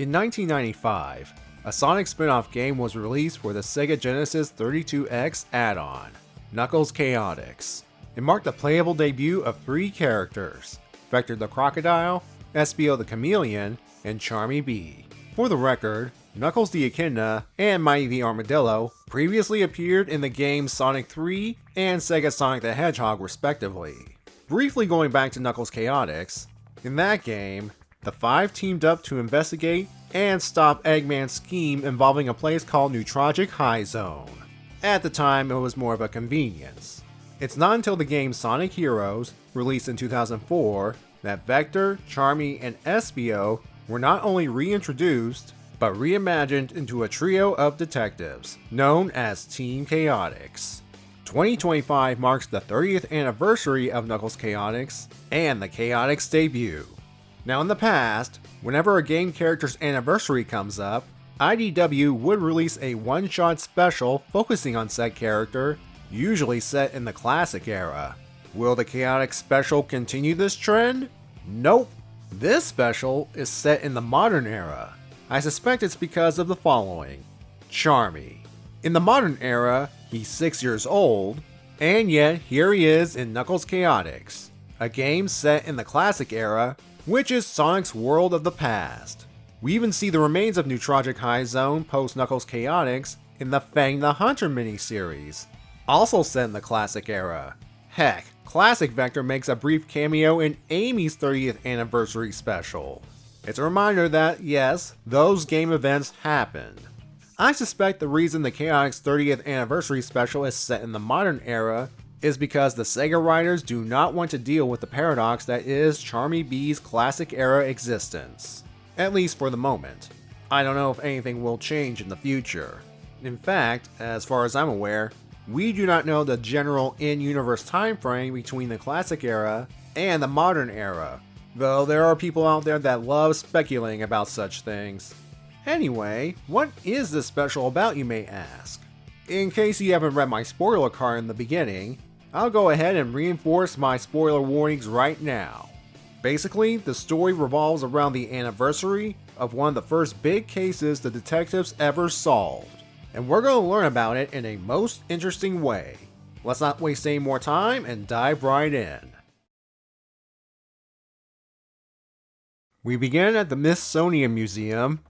In 1995, a Sonic spin-off game was released for the Sega Genesis 32X add-on, Knuckles Chaotix. It marked the playable debut of 3 characters, Vector the Crocodile, Espio the Chameleon, and Charmy B. For the record, Knuckles the Echidna and Mighty the Armadillo previously appeared in the games Sonic 3 and Sega Sonic the Hedgehog respectively. Briefly going back to Knuckles Chaotix, in that game, the 5 teamed up to investigate and stop Eggman's scheme involving a place called Neutrogic High Zone. At the time, it was more of a convenience. It's not until the game Sonic Heroes, released in 2004, that Vector, Charmy, and Espio were not only reintroduced, but reimagined into a trio of detectives, known as Team Chaotix. 2025 marks the 30th anniversary of Knuckles Chaotix and the Chaotix debut. Now in the past, whenever a game character's anniversary comes up, IDW would release a one-shot special focusing on said character, usually set in the classic era. Will the Chaotix special continue this trend? Nope. This special is set in the modern era. I suspect it's because of the following. Charmy. In the modern era, he's 6 years old, and yet here he is in Knuckles Chaotix, a game set in the classic era, which is Sonic's world of the past. We even see the remains of Neutrogic High Zone post Knuckles Chaotix in the Fang the Hunter miniseries, also set in the classic era. Heck, Classic Vector makes a brief cameo in Amy's 30th anniversary special. It's a reminder that, yes, those game events happened. I suspect the reason the Chaotix 30th anniversary special is set in the modern era is because the Sega writers do not want to deal with the paradox that is Charmy B's classic era existence. At least for the moment. I don't know if anything will change in the future. In fact, as far as I'm aware, we do not know the general in-universe time frame between the classic era and the modern era, though there are people out there that love speculating about such things. Anyway, what is this special about, you may ask? In case you haven't read my spoiler card in the beginning, I'll go ahead and reinforce my spoiler warnings right now. Basically, the story revolves around the anniversary of one of the first big cases the detectives ever solved, and we're going to learn about it in a most interesting way. Let's not waste any more time and dive right in. We begin at the Smithsonian Museum,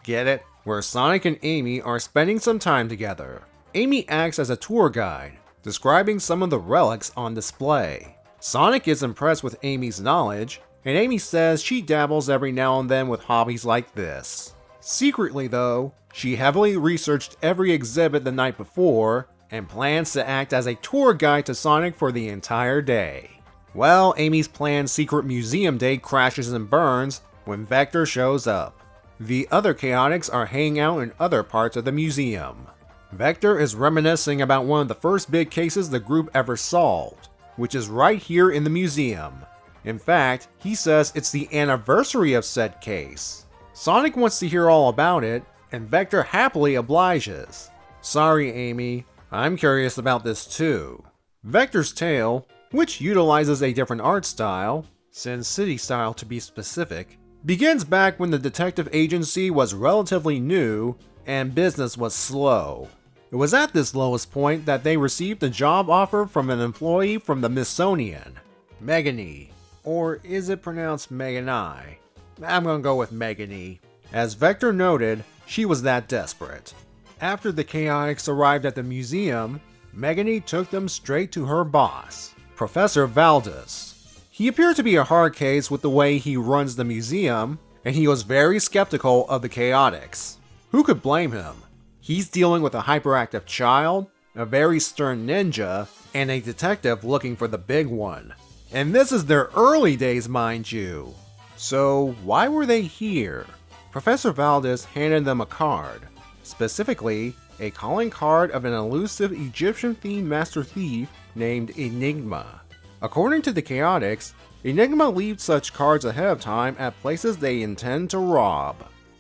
get it, where Sonic and Amy are spending some time together. Amy acts as a tour guide, describing some of the relics on display. Sonic is impressed with Amy's knowledge, and Amy says she dabbles every now and then with hobbies like this. Secretly though, she heavily researched every exhibit the night before, and plans to act as a tour guide to Sonic for the entire day. Well, Amy's planned secret museum day crashes and burns when Vector shows up. The other Chaotix are hanging out in other parts of the museum. Vector is reminiscing about one of the first big cases the group ever solved, which is right here in the museum. In fact, he says it's the anniversary of said case. Sonic wants to hear all about it, and Vector happily obliges. Sorry, Amy, I'm curious about this too. Vector's tale, which utilizes a different art style, Sin City style to be specific, begins back when the detective agency was relatively new and business was slow. It was at this lowest point that they received a job offer from an employee from the Smithsonian, Megany, or is it pronounced Meganai? I'm gonna go with Megany. As Vector noted, she was that desperate. After the Chaotix arrived at the museum, Megany took them straight to her boss, Professor Valdez. He appeared to be a hard case with the way he runs the museum, and he was very skeptical of the Chaotix. Who could blame him? He's dealing with a hyperactive child, a very stern ninja, and a detective looking for the big one. And this is their early days, mind you. So why were they here? Professor Valdez handed them a card, specifically a calling card of an elusive Egyptian-themed master thief named Enigma. According to the Chaotix, Enigma leaves such cards ahead of time at places they intend to rob.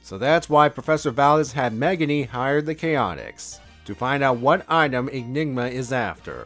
So that's why Professor Valdez had Megany hire the Chaotix, to find out what item Enigma is after.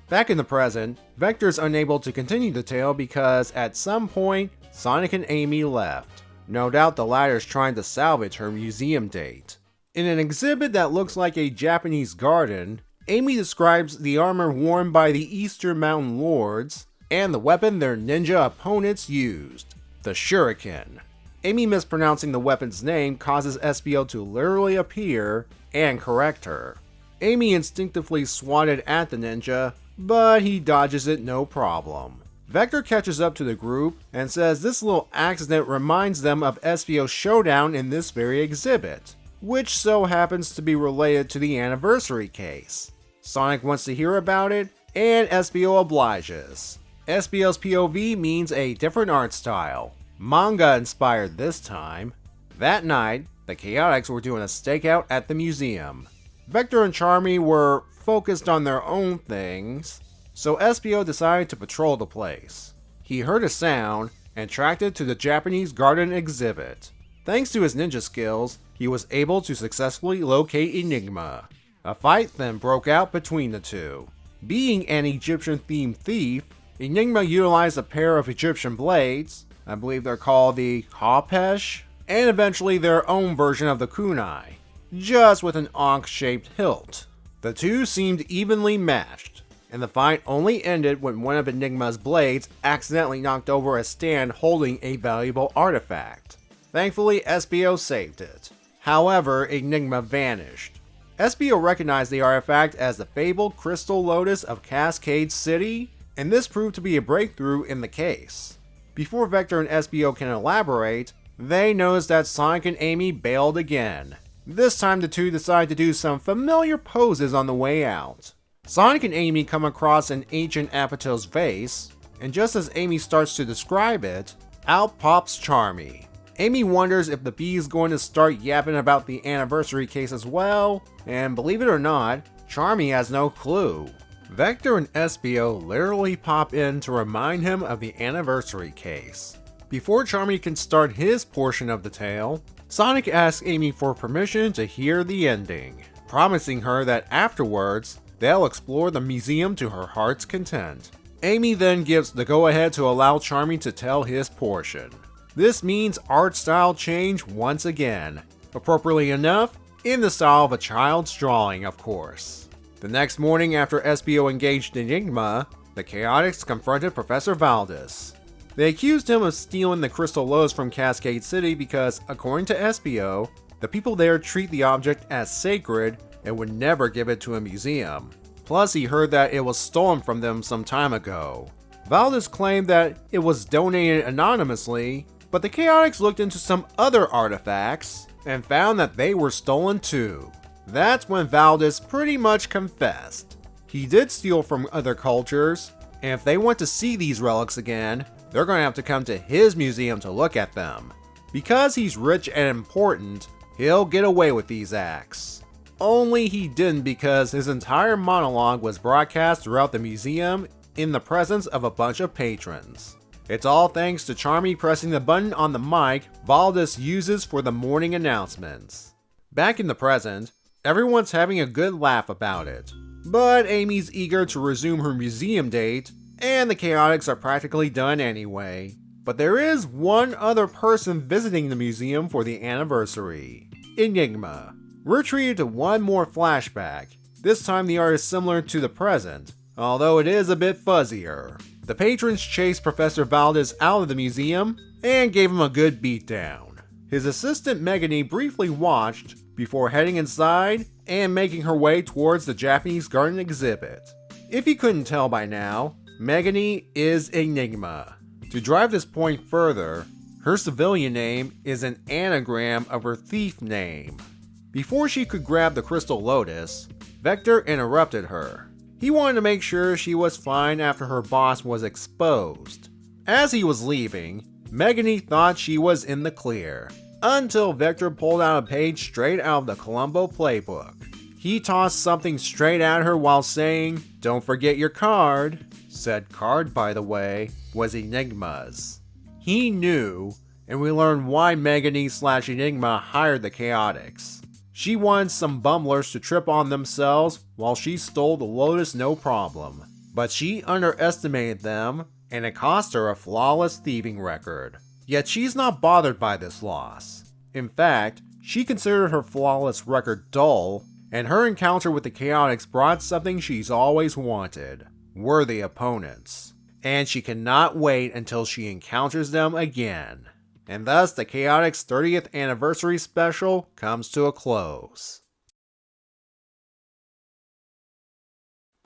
Back in the present, Vector's unable to continue the tale because at some point, Sonic and Amy left. No doubt the latter's trying to salvage her museum date. In an exhibit that looks like a Japanese garden, Amy describes the armor worn by the Eastern Mountain Lords and the weapon their ninja opponents used, the shuriken. Amy mispronouncing the weapon's name causes Espio to literally appear and correct her. Amy instinctively swatted at the ninja, but he dodges it no problem. Vector catches up to the group and says this little accident reminds them of Espio's showdown in this very exhibit, which so happens to be related to the anniversary case. Sonic wants to hear about it, and Espio obliges. Espio's POV means a different art style, manga inspired this time. That night, the Chaotix were doing a stakeout at the museum. Vector and Charmy were focused on their own things, so Espio decided to patrol the place. He heard a sound and tracked it to the Japanese garden exhibit. Thanks to his ninja skills, he was able to successfully locate Enigma. A fight then broke out between the two. Being an Egyptian-themed thief, Enigma utilized a pair of Egyptian blades, I believe they're called the Hapesh, and eventually their own version of the kunai, just with an ankh-shaped hilt. The two seemed evenly matched, and the fight only ended when one of Enigma's blades accidentally knocked over a stand holding a valuable artifact. Thankfully, Espio saved it. However, Enigma vanished. Espio recognized the artifact as the fabled Crystal Lotus of Cascade City, and this proved to be a breakthrough in the case. Before Vector and Espio can elaborate, they notice that Sonic and Amy bailed again. This time the two decide to do some familiar poses on the way out. Sonic and Amy come across an ancient Apato's vase, and just as Amy starts to describe it, out pops Charmy. Amy wonders if the bee is going to start yapping about the anniversary case as well, and believe it or not, Charmy has no clue. Vector and Espio literally pop in to remind him of the anniversary case. Before Charmy can start his portion of the tale, Sonic asks Amy for permission to hear the ending, promising her that afterwards, they'll explore the museum to her heart's content. Amy then gives the go-ahead to allow Charmy to tell his portion. This means art style change once again, appropriately enough, in the style of a child's drawing, of course. The next morning after Espio engaged Enigma, the Chaotix confronted Professor Valdez. They accused him of stealing the Crystal Lotus from Cascade City because, according to Espio, the people there treat the object as sacred and would never give it to a museum. Plus, he heard that it was stolen from them some time ago. Valdez claimed that it was donated anonymously, but the Chaotix looked into some other artifacts and found that they were stolen too. That's when Valdez pretty much confessed. He did steal from other cultures, and if they want to see these relics again, they're going to have to come to his museum to look at them. Because he's rich and important, he'll get away with these acts. Only he didn't because his entire monologue was broadcast throughout the museum in the presence of a bunch of patrons. It's all thanks to Charmy pressing the button on the mic Valdez uses for the morning announcements. Back in the present, everyone's having a good laugh about it. But Amy's eager to resume her museum date, and the Chaotix are practically done anyway. But there is one other person visiting the museum for the anniversary: Enigma. We're treated to one more flashback. This time the art is similar to the present, although it is a bit fuzzier. The patrons chased Professor Valdez out of the museum and gave him a good beatdown. His assistant Megane briefly watched before heading inside and making her way towards the Japanese garden exhibit. If you couldn't tell by now, Megane is Enigma. To drive this point further, her civilian name is an anagram of her thief name. Before she could grab the Crystal Lotus, Vector interrupted her. He wanted to make sure she was fine after her boss was exposed. As he was leaving, Megane thought she was in the clear, until Vector pulled out a page straight out of the Columbo playbook. He tossed something straight at her while saying, "Don't forget your card." Said card, by the way, was Enigma's. He knew, and we learned why Megane/Enigma hired the Chaotix. She wanted some bumblers to trip on themselves while she stole the Lotus no problem. But she underestimated them, and it cost her a flawless thieving record. Yet she's not bothered by this loss. In fact, she considered her flawless record dull, and her encounter with the Chaotix brought something she's always wanted: worthy opponents. And she cannot wait until she encounters them again. And thus the Chaotix 30th anniversary special comes to a close.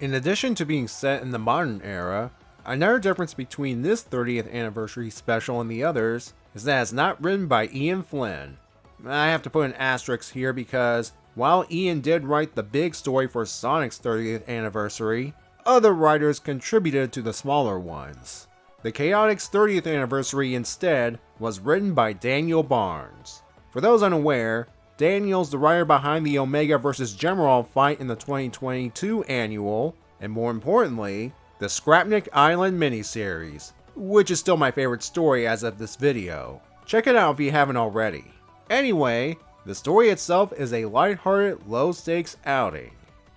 In addition to being set in the modern era, another difference between this 30th anniversary special and the others is that it's not written by Ian Flynn. I have to put an asterisk here because while Ian did write the big story for Sonic's 30th anniversary, other writers contributed to the smaller ones. The Chaotix 30th anniversary instead was written by Daniel Barnes. For those unaware, Daniel's the writer behind the Omega vs. General fight in the 2022 annual, and more importantly, the Scrapnik Island miniseries, which is still my favorite story as of this video. Check it out if you haven't already. Anyway, the story itself is a lighthearted, low-stakes outing.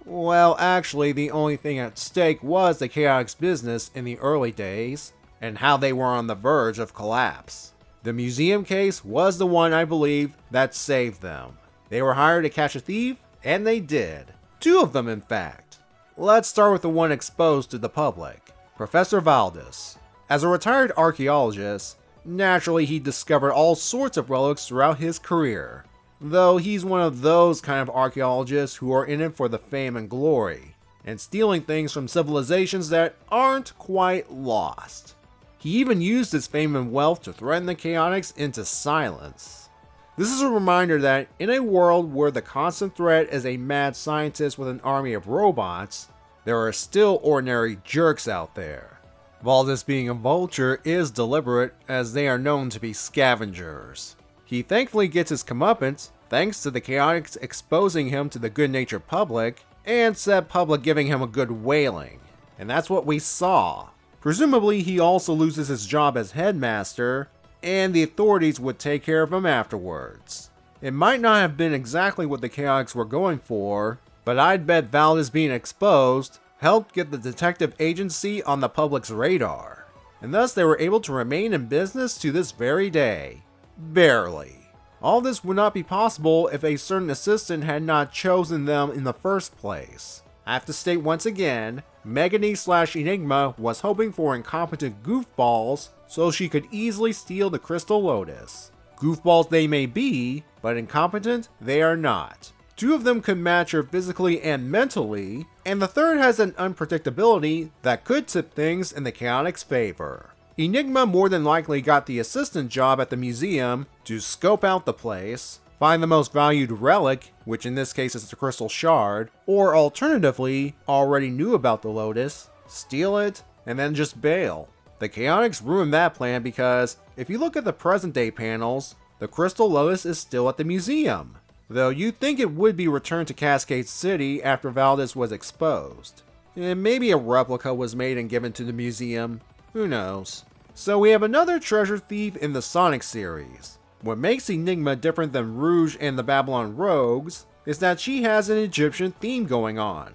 Well, actually, the only thing at stake was the Chaotix business in the early days, and how they were on the verge of collapse. The museum case was the one, I believe, that saved them. They were hired to catch a thief, and they did. 2 of them, in fact. Let's start with the one exposed to the public, Professor Valdez. As a retired archaeologist, naturally he discovered all sorts of relics throughout his career, though he's one of those kind of archaeologists who are in it for the fame and glory, and stealing things from civilizations that aren't quite lost. He even used his fame and wealth to threaten the Chaotix into silence. This is a reminder that in a world where the constant threat is a mad scientist with an army of robots, there are still ordinary jerks out there. Valdez being a vulture is deliberate, as they are known to be scavengers. He thankfully gets his comeuppance thanks to the Chaotix exposing him to the good-natured public, and said public giving him a good whaling. And that's what we saw. Presumably he also loses his job as headmaster, and the authorities would take care of him afterwards. It might not have been exactly what the Chaotix were going for, but I'd bet Valdez being exposed helped get the detective agency on the public's radar, and thus they were able to remain in business to this very day. Barely. All this would not be possible if a certain assistant had not chosen them in the first place. I have to state once again, Meganey/Enigma was hoping for incompetent goofballs so she could easily steal the Crystal Lotus. Goofballs they may be, but incompetent they are not. 2 of them could match her physically and mentally, and the third has an unpredictability that could tip things in the Chaotix favor. Enigma more than likely got the assistant job at the museum to scope out the place, find the most valued relic, which in this case is the Crystal Shard, or alternatively, already knew about the Lotus, steal it, and then just bail. The Chaotix ruined that plan because, if you look at the present day panels, the Crystal Lotus is still at the museum, though you'd think it would be returned to Cascade City after Valdez was exposed. And maybe a replica was made and given to the museum, who knows. So we have another treasure thief in the Sonic series. What makes Enigma different than Rouge and the Babylon Rogues is that she has an Egyptian theme going on.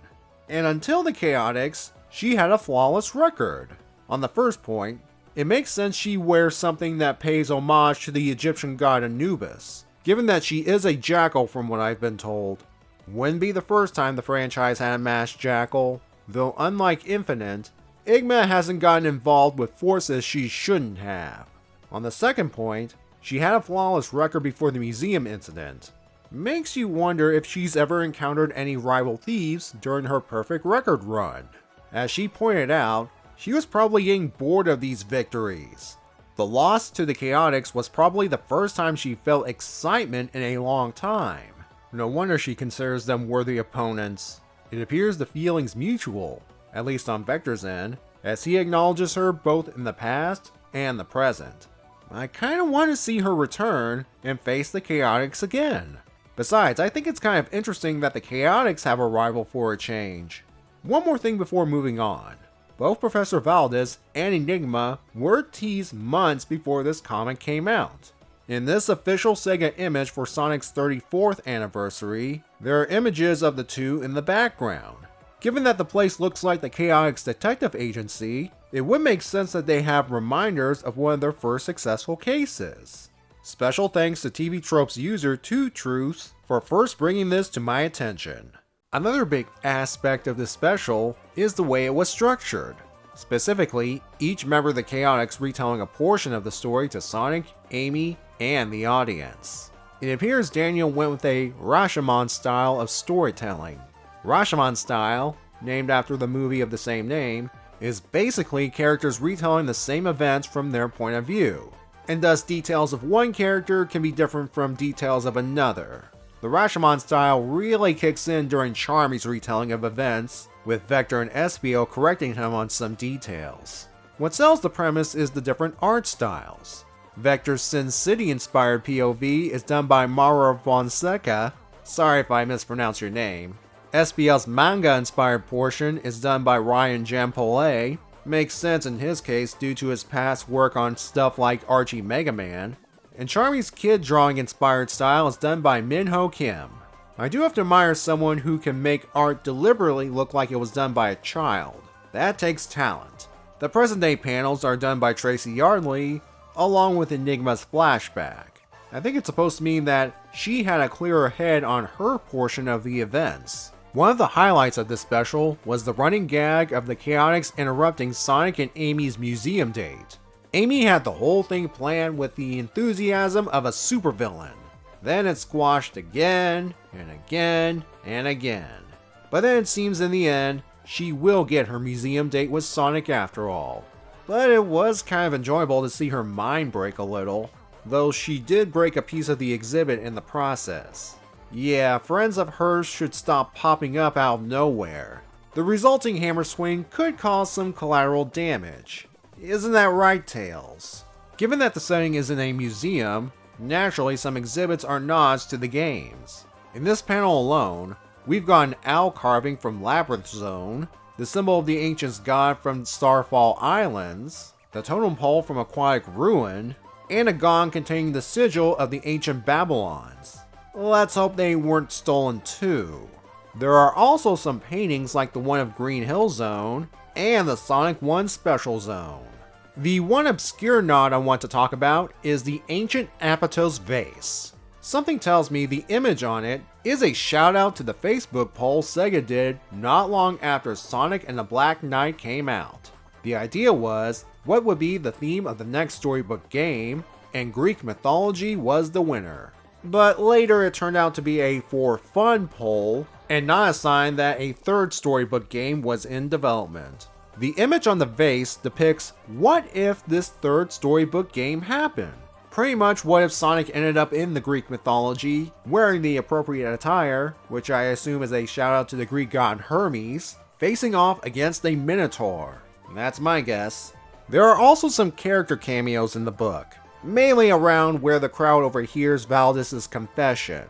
And until the Chaotix, she had a flawless record. On the first point, it makes sense she wears something that pays homage to the Egyptian god Anubis, given that she is a jackal from what I've been told. Wouldn't be the first time the franchise had a masked jackal, though unlike Infinite, Enigma hasn't gotten involved with forces she shouldn't have. On the second point, she had a flawless record before the museum incident. Makes you wonder if she's ever encountered any rival thieves during her perfect record run. As she pointed out, she was probably getting bored of these victories. The loss to the Chaotix was probably the first time she felt excitement in a long time. No wonder she considers them worthy opponents. It appears the feeling's mutual, at least on Vector's end, as he acknowledges her both in the past and the present. I kinda want to see her return and face the Chaotix again. Besides, I think it's kind of interesting that the Chaotix have a rival for a change. One more thing before moving on. Both Professor Valdez and Enigma were teased months before this comic came out. In this official Sega image for Sonic's 34th anniversary, there are images of the 2 in the background. Given that the place looks like the Chaotix Detective Agency, it would make sense that they have reminders of one of their first successful cases. Special thanks to TV Tropes user 2Truths for first bringing this to my attention. Another big aspect of this special is the way it was structured. Specifically, each member of the Chaotix retelling a portion of the story to Sonic, Amy, and the audience. It appears Daniel went with a Rashomon style of storytelling. Rashomon style, named after the movie of the same name, is basically characters retelling the same events from their point of view, and thus details of one character can be different from details of another. The Rashomon style really kicks in during Charmy's retelling of events, with Vector and Espio correcting him on some details. What sells the premise is the different art styles. Vector's Sin City inspired POV is done by Mauro Fonseca, sorry if I mispronounce your name. Espio's manga inspired portion is done by Ryan Jampole, makes sense in his case due to his past work on stuff like Archie Megaman, and Charmy's kid drawing inspired style is done by Minho Kim. I do have to admire someone who can make art deliberately look like it was done by a child. That takes talent. The present day panels are done by Tracy Yardley, along with Enigma's flashback. I think it's supposed to mean that she had a clearer head on her portion of the events. One of the highlights of this special was the running gag of the Chaotix interrupting Sonic and Amy's museum date. Amy had the whole thing planned with the enthusiasm of a supervillain. Then it squashed again, and again, and again. But then it seems in the end, she will get her museum date with Sonic after all. But it was kind of enjoyable to see her mind break a little, though she did break a piece of the exhibit in the process. Yeah, friends of hers should stop popping up out of nowhere. The resulting hammer swing could cause some collateral damage. Isn't that right, Tails? Given that the setting is in a museum, naturally some exhibits are nods to the games. In this panel alone, we've got an owl carving from Labyrinth Zone, the symbol of the ancient god from Starfall Islands, the totem pole from Aquatic Ruin, and a gong containing the sigil of the ancient Babylons. Let's hope they weren't stolen too. There are also some paintings like the one of Green Hill Zone and the Sonic 1 Special Zone. The one obscure nod I want to talk about is the ancient Apatos vase. Something tells me the image on it is a shout out to the Facebook poll Sega did not long after Sonic and the Black Knight came out. The idea was, what would be the theme of the next storybook game, and Greek mythology was the winner. But later it turned out to be a for fun poll, and not a sign that a third storybook game was in development. The image on the vase depicts what if this third storybook game happened. Pretty much what if Sonic ended up in the Greek mythology, wearing the appropriate attire, which I assume is a shout out to the Greek god Hermes, facing off against a Minotaur. That's my guess. There are also some character cameos in the book, mainly around where the crowd overhears Valdis' confession.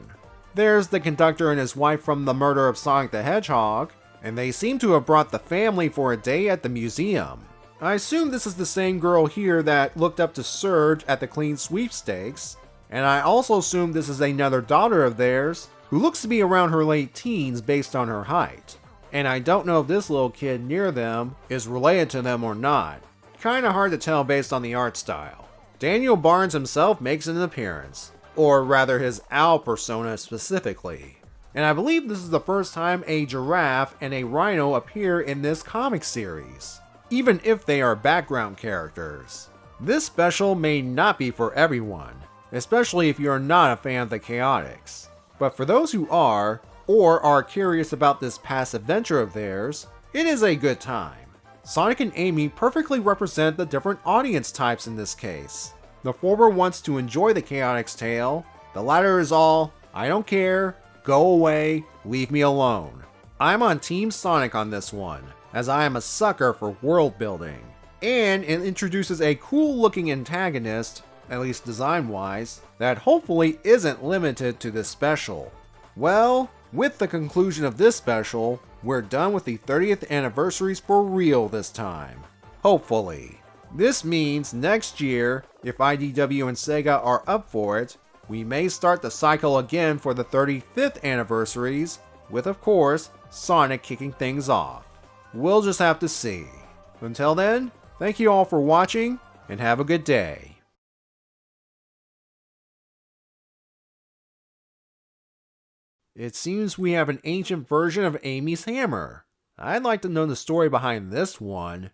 There's the conductor and his wife from the murder of Sonic the Hedgehog, and they seem to have brought the family for a day at the museum. I assume this is the same girl here that looked up to Surge at the clean sweepstakes, and I also assume this is another daughter of theirs who looks to be around her late teens based on her height. And I don't know if this little kid near them is related to them or not. Kinda hard to tell based on the art style. Daniel Barnes himself makes an appearance, or rather his owl persona specifically. And I believe this is the first time a giraffe and a rhino appear in this comic series, even if they are background characters. This special may not be for everyone, especially if you're not a fan of the Chaotix. But for those who are, or are curious about this past adventure of theirs, it is a good time. Sonic and Amy perfectly represent the different audience types in this case. The former wants to enjoy the Chaotix tale, the latter is all, I don't care, go away, leave me alone. I'm on Team Sonic on this one, as I am a sucker for world building. And it introduces a cool looking antagonist, at least design wise, that hopefully isn't limited to this special. Well, with the conclusion of this special, we're done with the 30th anniversaries for real this time. Hopefully. This means next year, if IDW and Sega are up for it, we may start the cycle again for the 35th anniversaries, with of course, Sonic kicking things off. We'll just have to see. Until then, thank you all for watching, and have a good day. It seems we have an ancient version of Amy's hammer. I'd like to know the story behind this one.